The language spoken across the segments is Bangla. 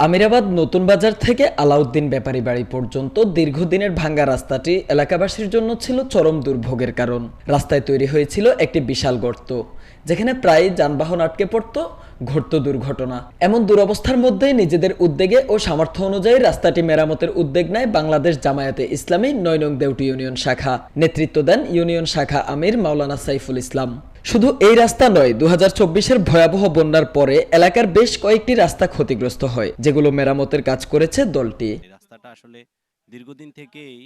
আমিরাবাদ নতুন বাজার থেকে আলাউদ্দিন ব্যাপারী বাড়ি পর্যন্ত দীর্ঘদিনের ভাঙ্গা রাস্তাটি এলাকাবাসীর জন্য ছিল চরম দুর্ভোগের কারণ। রাস্তায় তৈরি হয়েছিল একটি বিশাল গর্ত, যেখানে প্রায় যানবাহন আটকে পড়ত, ঘটত দুর্ঘটনা। এমন দুরবস্থার মধ্যেই নিজেদের উদ্যোগে ও সামর্থ্য অনুযায়ী রাস্তাটি মেরামতের উদ্যোগ নেয় বাংলাদেশ জামায়াতে ইসলামী ৯ নং দেউটি ইউনিয়ন শাখা। নেতৃত্ব দেন ইউনিয়ন শাখা আমির মাওলানা সাইফুল ইসলাম। শুধু এই রাস্তা নয়, ২০২৪-এর ভয়াবহ বন্যার পরে এলাকার বেশ কয়েকটি রাস্তা ক্ষতিগ্রস্ত হয়, যেগুলো মেরামতের কাজ করেছে দলটি। এই রাস্তাটা আসলে দীর্ঘদিন থেকেই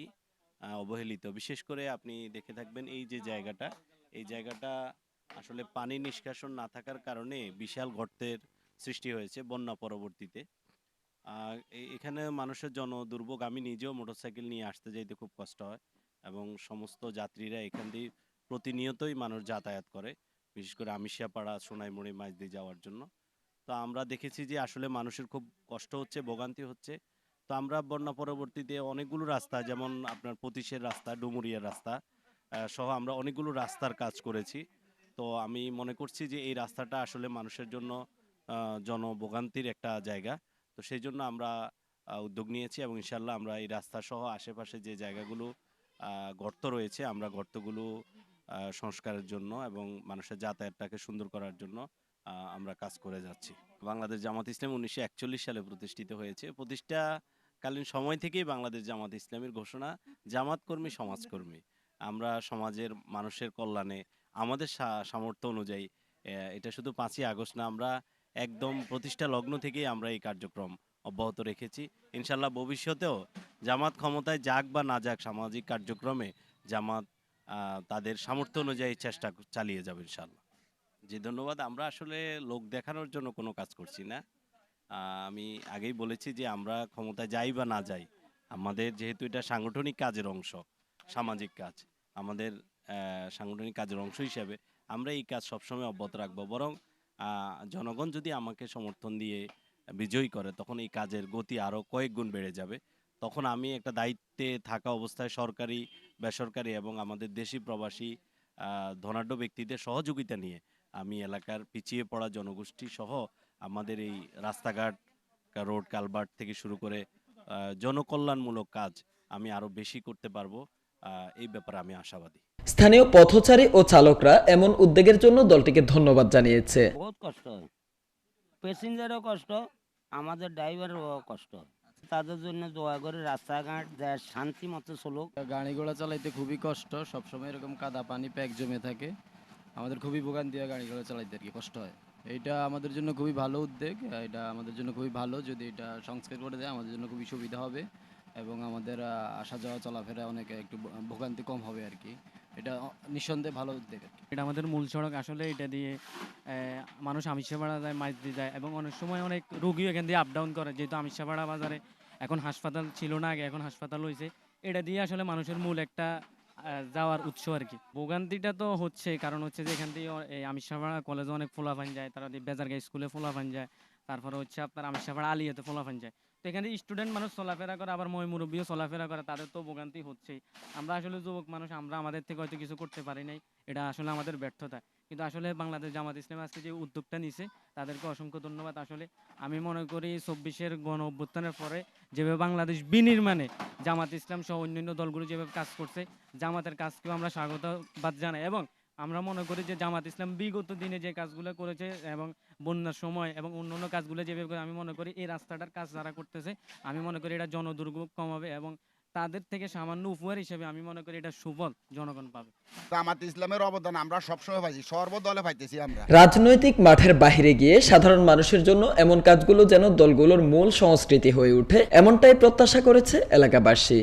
অবহেলিত। বিশেষ করে আপনি দেখে থাকবেন এই জায়গাটা আসলে পানি নিষ্কাশন না থাকার কারণে বিশাল গর্তের সৃষ্টি হয়েছে বন্যা পরবর্তীতে। এখানে মানুষের দুর্ভোগ। আমি নিজেও মোটরসাইকেল নিয়ে আসতে যাইতে খুব কষ্ট হয় এবং সমস্ত যাত্রীরা এখান দিয়ে প্রতিনিয়তই মানুষ যাতায়াত করে, বিশেষ করে আমিশিয়াপাড়া সোনাইমুড়ি মাঝ দিয়ে যাওয়ার জন্য। তো আমরা দেখেছি যে আসলে মানুষের খুব কষ্ট হচ্ছে, ভোগান্তি হচ্ছে। তো আমরা বন্যা পরবর্তীতে অনেকগুলো রাস্তা, যেমন আপনার পতিশের রাস্তা, ডুমুরিয়ার রাস্তা সহ আমরা অনেকগুলো রাস্তার কাজ করেছি। তো আমি মনে করছি যে এই রাস্তাটা আসলে মানুষের জন্য জনভোগান্তির একটা জায়গা। তো সেই জন্য আমরা উদ্যোগ নিয়েছি এবং ইনশাল্লাহ আমরা এই রাস্তা সহ আশেপাশে যে জায়গাগুলো গর্ত রয়েছে, আমরা গর্তগুলো সংস্কারের জন্য এবং মানুষের যাতায়াতটাকে সুন্দর করার জন্য আমরা কাজ করে যাচ্ছি। বাংলাদেশ জামাত ইসলাম ১৯৪১ সালে প্রতিষ্ঠিত হয়েছে। প্রতিষ্ঠাকালীন সময় থেকেই বাংলাদেশ জামাত ইসলামের ঘোষণা জামাত কর্মী সমাজকর্মী। আমরা সমাজের মানুষের কল্যাণে আমাদের সামর্থ্য অনুযায়ী, এটা শুধু ৫ই আগস্ট না, আমরা একদম প্রতিষ্ঠা লগ্ন থেকেই আমরা এই কার্যক্রম অব্যাহত রেখেছি। ইনশাল্লাহ ভবিষ্যতেও জামাত ক্ষমতায় যাক বা না যাক, সামাজিক কার্যক্রমে জামাত তাদের সামর্থ্য অনুযায়ী চেষ্টা চালিয়ে যাবে ইনশাল্লাহ। জি ধন্যবাদ। আমরা আসলে লোক দেখানোর জন্য কোনো কাজ করছি না। আমি আগেই বলেছি যে আমরা ক্ষমতায় যাই বা না যাই, আমাদের যেহেতু এটা সাংগঠনিক কাজের অংশ, সামাজিক কাজ, আমাদের সাংগঠনিক কাজের অংশ হিসাবে আমরা এই কাজ সবসময় অব্যাহত রাখবো। বরং জনগণ যদি আমাকে সমর্থন দিয়ে বিজয়ী করে, তখন এই কাজের গতি আরও কয়েক গুণ বেড়ে যাবে। তখন আমি একটা দায়িত্বে থাকা অবস্থায় সরকারি, বেসরকারি এবং আমাদের দেশি প্রবাসী ধনাঢ্য ব্যক্তিদের সহযোগিতা নিয়ে আমি এলাকার পিছিয়ে পড়া জনগোষ্ঠী সহ আমাদের এই রাস্তাঘাট, রোড কালভার্ট থেকে শুরু করে জনকল্যাণমূলক কাজ আমি আরো বেশি করতে পারবো। এই ব্যাপারে আমি আশাবাদী। স্থানীয় পথচারী ও চালকরা এমন উদ্যোগের জন্য দলটিকে ধন্যবাদ জানিয়েছে। বহুত কষ্ট হয়, প্যাসেঞ্জারও কষ্ট, আমাদের ড্রাইভারেরও কষ্ট। তাদের জন্য দোয়া করে রাস্তাঘাট দেয় শান্তি মতো চলুক। গাড়ি ঘোড়া চালাইতে খুবই কষ্ট, সবসময় এরকম কাদা পানি প্যাক জমে থাকে, আমাদের খুবই ভোগান্তি হয় গাড়ি ঘোড়া চালাইতে আর কি, কষ্ট হয়। এইটা আমাদের জন্য খুবই ভালো উদ্যোগ, এটা আমাদের জন্য খুবই ভালো। যদি এটা সংস্কার করে দেয় আমাদের জন্য খুবই সুবিধা হবে এবং আমাদের আসা যাওয়া চলাফেরা অনেক একটু ভোগান্তি কম হবে আর কি। এটা নিঃসন্দেহে ভালো উদ্যোগ আর কি। এটা আমাদের মূল সড়ক, আসলে এটা দিয়ে মানুষ আমিষাপাড়া যায়, মাছ দিয়ে যায় এবং অনেক সময় অনেক রোগীও এখান দিয়ে আপ ডাউন করে। যেহেতু আমিষাপাড়া বাজারে এখন হাসপাতাল ছিল না, আগে এখন হাসপাতাল হয়েছে, এটা দিয়ে আসলে মানুষের মূল একটা যাওয়ার উৎস আর কি। ভোগান্তিটা তো হচ্ছে, কারণ হচ্ছে যে এখান থেকে এই আমিষাপাড়া কলেজে অনেক ফোলাফান যায়, তারা বেজারগা স্কুলে ফোলাফান যায়, তারপরে হচ্ছে আপনার আমিষাপাড়া আলিয়াতে ফোলাফান যায়। তো এখানে স্টুডেন্ট মানুষ চলাফেরা করে, আবার মুরব্বীও চলাফেরা করে, তাদের তো ভোগান্তি হচ্ছেই। আমরা আসলে যুবক মানুষ, আমরা আমাদের থেকে হয়তো কিছু করতে পারি নাই, এটা আসলে আমাদের ব্যর্থতা। কিন্তু আসলে বাংলাদেশ জামাত ইসলাম আজকে যে উদ্যোগটা নিছে, তাদেরকে অসংখ্য ধন্যবাদ। আসলে আমি মনে করি ২৪-এর গণ অভ্যুত্থানের পরে যেভাবে বাংলাদেশ বিনির্মাণে জামাত ইসলাম সহ অন্যান্য দলগুলো যেভাবে কাজ করছে, জামাতের কাজকেও আমরা স্বাগতবাদ জানাই এবং আমরা মনে করি যে জামাত ইসলাম বিগত দিনে যে কাজগুলো করেছে এবং বন্যার সময় এবং অন্যান্য কাজগুলো যেভাবে করে, আমি মনে করি এই রাস্তাটার কাজ যারা করতেছে, আমি মনে করি এটা জনদুর্ভোগ কমাবে এবং তাদের থেকে সামান্য উপহার হিসেবে আমি মনে করি এটা সুফল জনগণ পাবে। জামাত ইসলামের অবদান আমরা সবসময় পাইছি, সর্বদলে পাইতেছি আমরা। রাজনৈতিক মাঠের বাহিরে গিয়ে সাধারণ মানুষের জন্য এমন কাজগুলো যেন দলগুলোর মূল সংস্কৃতি হয়ে ওঠে, এমনটাই প্রত্যাশা করেছে এলাকাবাসী।